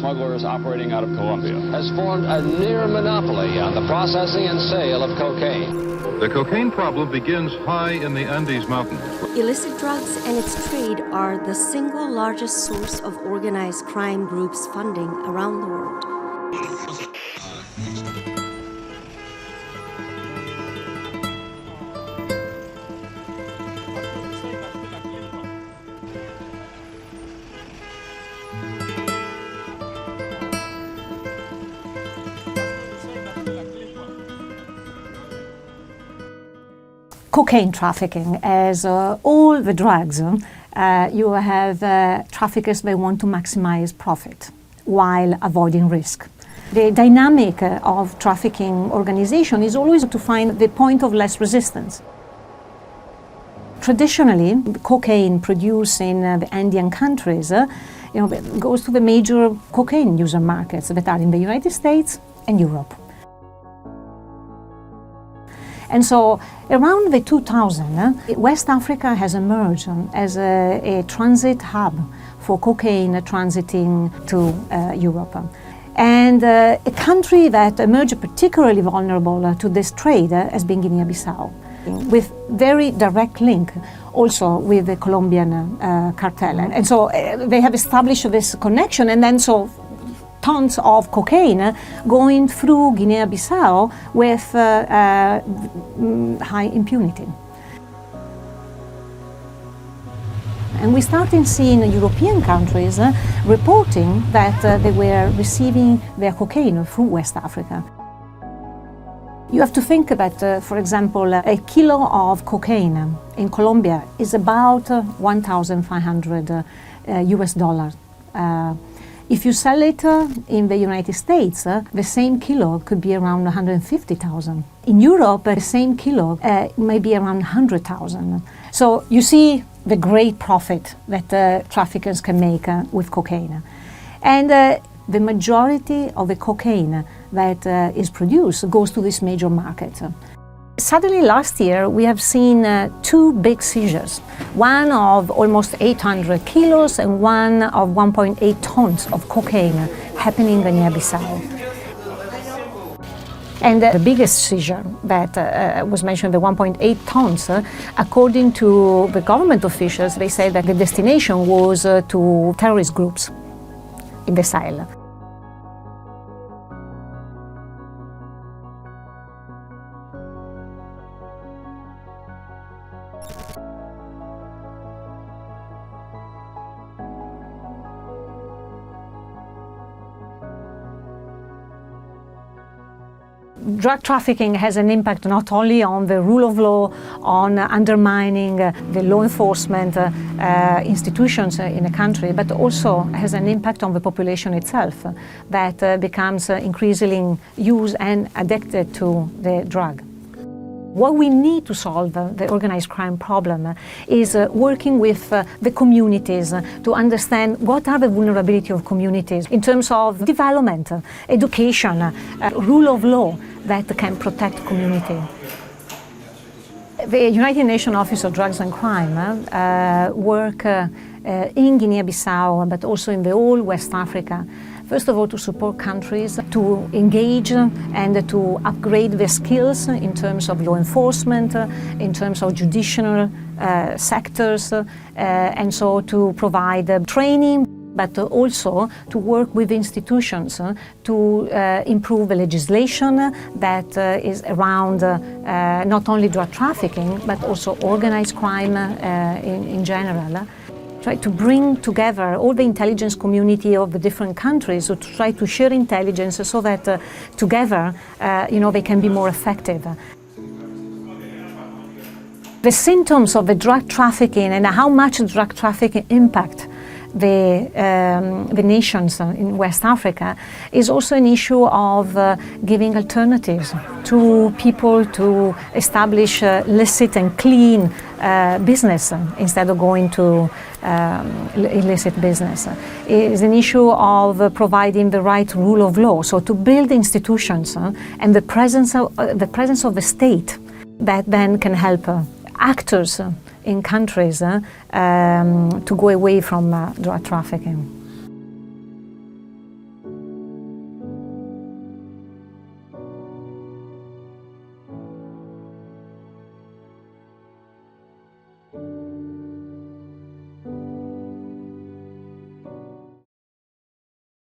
smugglers operating out of Colombia, has formed a near monopoly on the processing and sale of cocaine. The cocaine problem begins high in the Andes Mountains. Illicit drugs and its trade are the single largest source of organized crime groups' funding around the world. Cocaine trafficking, as all the drugs, you have traffickers that want to maximize profit while avoiding risk. The dynamic of trafficking organization is always to find the point of less resistance. Traditionally, cocaine produced in the Andean countries goes to the major cocaine user markets that are in the United States and Europe. And so around the 2000, West Africa has emerged as a transit hub for cocaine transiting to Europe. And a country that emerged particularly vulnerable to this trade has been Guinea-Bissau, with very direct link also with the Colombian cartel. And so they have established this connection, and then so tons of cocaine going through Guinea-Bissau with high impunity. And we started seeing European countries reporting that they were receiving their cocaine through West Africa. You have to think that, for example, a kilo of cocaine in Colombia is about 1,500 US dollars. If you sell it in the United States, the same kilo could be around 150,000. In Europe, the same kilo may be around 100,000. So you see the great profit that traffickers can make with cocaine. And the majority of the cocaine that is produced goes to this major market. Suddenly last year we have seen two big seizures, one of almost 800 kilos and one of 1.8 tons of cocaine happening in Guinea-Bissau. And the biggest seizure that was mentioned, the 1.8 tons, according to the government officials, they said that the destination was to terrorist groups in the Sahel. Drug trafficking has an impact not only on the rule of law, on undermining the law enforcement institutions in a country, but also has an impact on the population itself that becomes increasingly used and addicted to the drug. What we need to solve the organized crime problem is working with the communities to understand what are the vulnerabilities of communities in terms of development, education, rule of law that can protect community. The United Nations Office of Drugs and Crime work in Guinea-Bissau, but also in the whole West Africa. First of all, to support countries to engage and to upgrade their skills in terms of law enforcement, in terms of judicial sectors, and so to provide training, but also to work with institutions to improve the legislation that is around not only drug trafficking, but also organized crime in general. Try to bring together all the intelligence community of the different countries to try to share intelligence so that together, they can be more effective. The symptoms of the drug trafficking and how much drug trafficking impact the nations in West Africa is also an issue of giving alternatives to people to establish licit and clean business instead of going to illicit business. It is an issue of providing the right rule of law, so to build institutions and the presence of the state that then can help actors in countries to go away from drug trafficking.